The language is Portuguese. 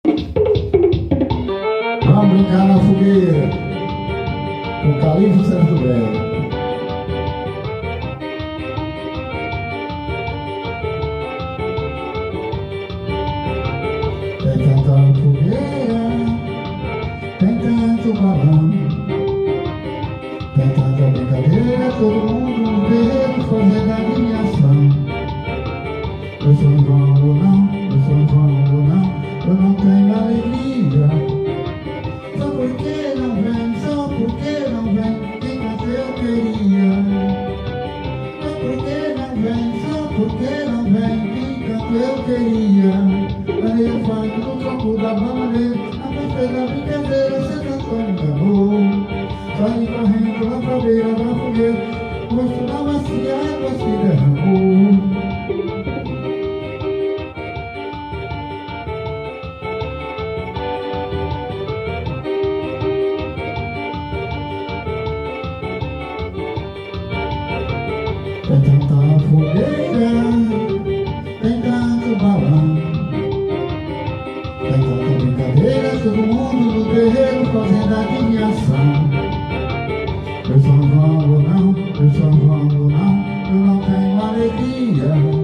Vamos brincar na fogueira com Calixto Certo Velho. Tem tanta fogueira, tem tanto balão, tem tanta brincadeira, todo mundo no terreiro fazendo adivinhação. Eu sou João ou não, eu sou João ou não, eu não tenho alegria. Só porque não vem, só porque não vem, quem tanto eu queria. Só porque não vem, só porque não vem, quem tanto eu queria. Areia faz no tronco da bananeira, a festa da brincadeira, você cantou me enganou. Saí correndo lá pra beira da fogueira, o rosto da macia, a água se derramou. Tem tanta fogueira, tem tanto balão, tem tanta brincadeira, todo mundo no terreiro fazendo adivinhação. Eu sou João ou não, eu sou João ou não, eu não tenho alegria.